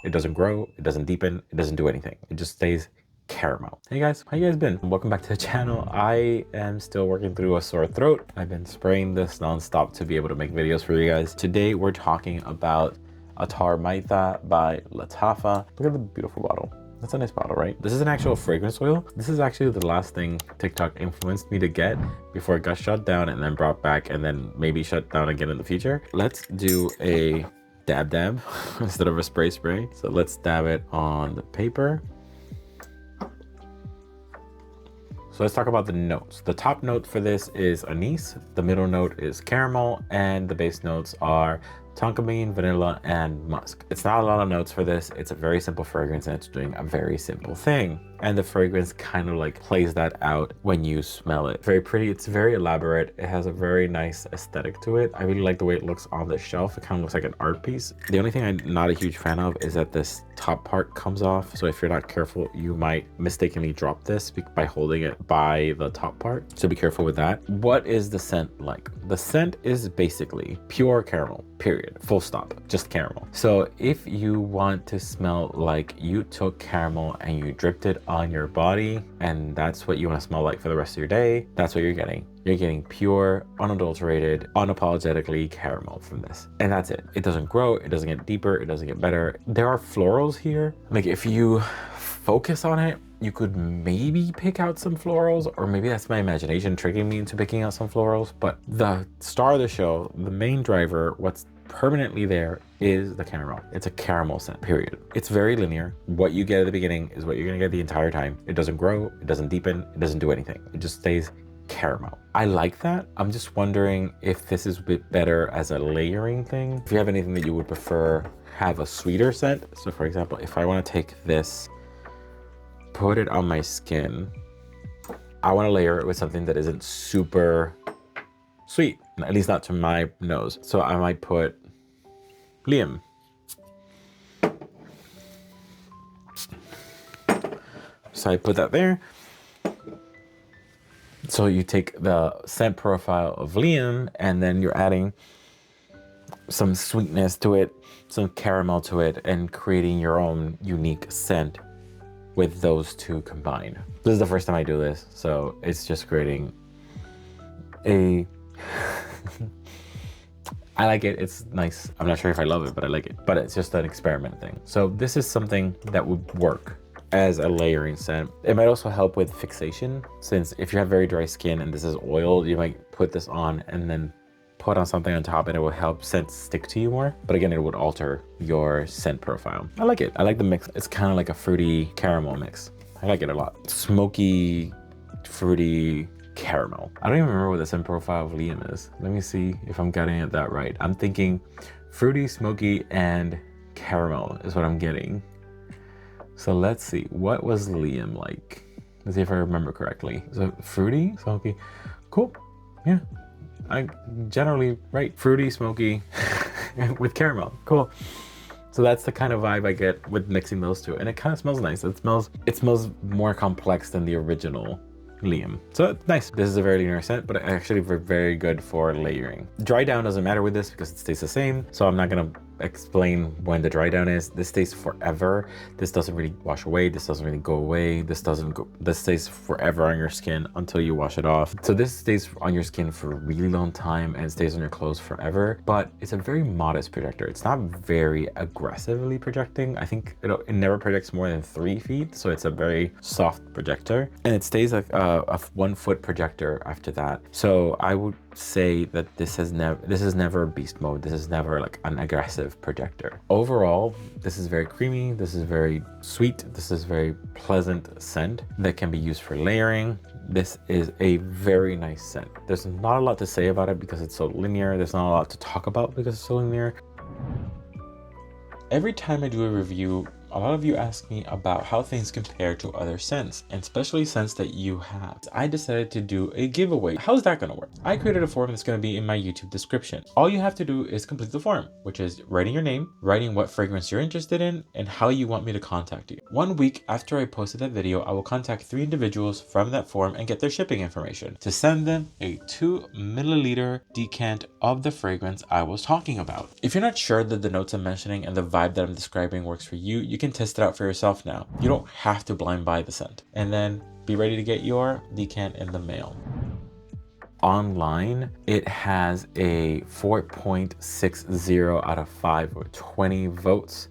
It doesn't grow, it doesn't deepen, it doesn't do anything. It just stays caramel. Hey guys, how you guys been? Welcome back to the channel. I am still working through a sore throat. I've been spraying this non-stop to be able to make videos for you guys. Today we're talking about Lattafa Maitha by Lattafa. Look at the beautiful bottle. That's a nice bottle, right? This is an actual fragrance oil. This is actually the last thing TikTok influenced me to get before it got shut down and then brought back and then maybe shut down again in the future. Let's do a dab instead of a spray. So let's dab it on the paper. So let's talk about the notes. The top note for this is anise, the middle note is caramel, and the base notes are tonka bean, vanilla, and musk. It's not a lot of notes for this. It's a very simple fragrance and it's doing a very simple thing. And the fragrance kind of like plays that out when you smell it. Very pretty, it's very elaborate. It has a very nice aesthetic to it. I really like the way it looks on the shelf. It kind of looks like an art piece. The only thing I'm not a huge fan of is that this top part comes off. So if you're not careful, you might mistakenly drop this by holding it by the top part. So be careful with that. What is the scent like? The scent is basically pure caramel, period, full stop, just caramel. So if you want to smell like you took caramel and you dripped it on your body and that's what you want to smell like for the rest of your day, that's what you're getting. You're getting pure, unadulterated, unapologetically caramel from this. And that's it. It doesn't grow, it doesn't get deeper, it doesn't get better. There are florals here. Like if you focus on it, you could maybe pick out some florals, or maybe that's my imagination tricking me into picking out some florals. But the star of the show, the main driver, what's permanently there is the caramel. It's a caramel scent, period. It's very linear. What you get at the beginning is what you're gonna get the entire time. It doesn't grow, it doesn't deepen, it doesn't do anything. It just stays caramel. I like that. I'm just wondering if this is a bit better as a layering thing. If you have anything that you would prefer, have a sweeter scent. So for example, if I want to take this, put it on my skin, I want to layer it with something that isn't super sweet, at least not to my nose. So I might put Liam. So I put that there. So you take the scent profile of Liam and then you're adding some sweetness to it, some caramel to it, and creating your own unique scent with those two combined. This is the first time I do this, so it's just creating a I like it, it's nice. I'm not sure if I love it, but I like it. But it's just an experiment thing. So this is something that would work as a layering scent. It might also help with fixation, since if you have very dry skin and this is oil, you might put this on and then put on something on top and it will help scent stick to you more. But again, it would alter your scent profile. I like it. I like the mix. It's kind of like a fruity caramel mix. I like it a lot. Smoky, fruity caramel. I don't even remember what the scent profile of Liam is. Let me see if I'm getting it that right. I'm thinking fruity, smoky, and caramel is what I'm getting. So let's see, what was Liam like? Let's see if I remember correctly. Is it fruity, smoky? Cool, yeah. I generally, right, fruity, smoky, with caramel, cool. So that's the kind of vibe I get with mixing those two. And it kind of smells nice. It smells more complex than the original Liam. So it's nice. This is a very linear scent, but actually very good for layering. Dry down doesn't matter with this because it stays the same. So I'm not gonna explain when the dry down is. This stays forever. This doesn't really wash away. This doesn't really go away. This stays forever on your skin until you wash it off. So this stays on your skin for a really long time and it stays on your clothes forever, but it's a very modest projector. It's not very aggressively projecting. I think it never projects more than 3 feet. So it's a very soft projector and it stays like a 1 foot projector after that. So I would say that this is never beast mode. This is never like an aggressive projector. Overall, this is very creamy. This is very sweet. This is very pleasant scent that can be used for layering. This is a very nice scent. There's not a lot to say about it because it's so linear. There's not a lot to talk about because it's so linear. Every time I do a review a lot of you ask me about how things compare to other scents, and especially scents that you have. I decided to do a giveaway. How's that gonna work? I created a form that's gonna be in my YouTube description. All you have to do is complete the form, which is writing your name, writing what fragrance you're interested in, and how you want me to contact you. 1 week after I posted that video, I will contact 3 individuals from that form and get their shipping information to send them a 2 milliliter decant of the fragrance I was talking about. If you're not sure that the notes I'm mentioning and the vibe that I'm describing works for you, you can test it out for yourself now. You don't have to blind buy the scent. And then be ready to get your decant in the mail. Online, it has a 4.60 out of 5 or 20 votes.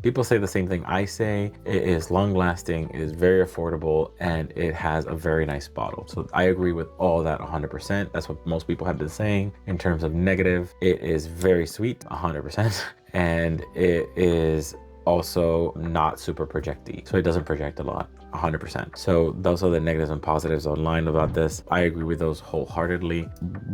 People say the same thing I say. It is long lasting, it is very affordable, and it has a very nice bottle. So I agree with all that 100%. That's what most people have been saying. In terms of negative, it is very sweet, 100%. And it is also not super projecty. So it doesn't project a lot, 100%. So those are the negatives and positives online about this. I agree with those wholeheartedly.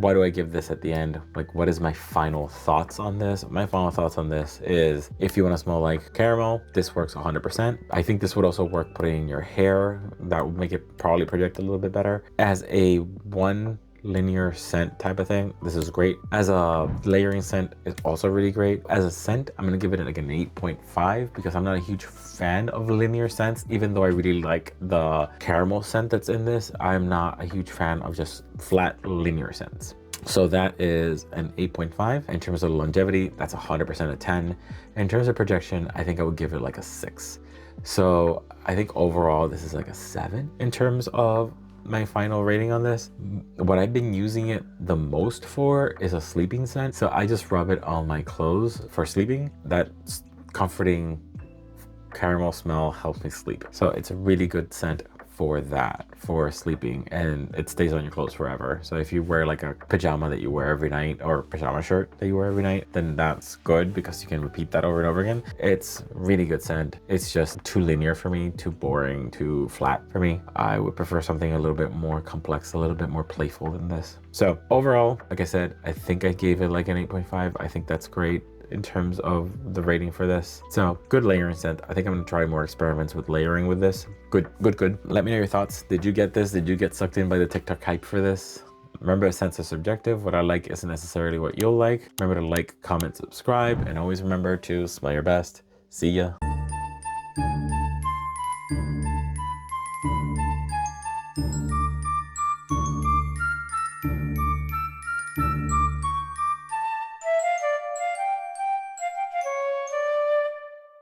Why do I give this at the end? Like, what is my final thoughts on this? My final thoughts on this is, if you want to smell like caramel, this works 100%. I think this would also work putting in your hair. That would make it probably project a little bit better. As a one linear scent type of thing, this is great. As a layering scent, it's also really great. As a scent, I'm gonna give it like an 8.5 because I'm not a huge fan of linear scents. Even though I really like the caramel scent that's in this, I'm not a huge fan of just flat linear scents. So that is an 8.5. In terms of longevity, that's 100% a 10. In terms of projection, I think I would give it like a 6. So I think overall this is like a 7 in terms of my final rating on this. What I've been using it the most for is a sleeping scent. So I just rub it on my clothes for sleeping. That comforting caramel smell helps me sleep. So it's a really good scent for that, for sleeping, and it stays on your clothes forever. So if you wear like a pajama that you wear every night, or pajama shirt that you wear every night, then that's good because you can repeat that over and over again. It's really good scent. It's just too linear for me, too boring, too flat for me. I would prefer something a little bit more complex, a little bit more playful than this. So overall, like I said, I think I gave it like an 8.5. I think that's great in terms of the rating for this. So good layering scent. I think I'm gonna try more experiments with layering with this. Good. Let me know your thoughts. Did you get this? Did you get sucked in by the TikTok hype for this? Remember, scents are subjective. What I like isn't necessarily what you'll like. Remember to like, comment, subscribe, and always remember to smell your best. See ya.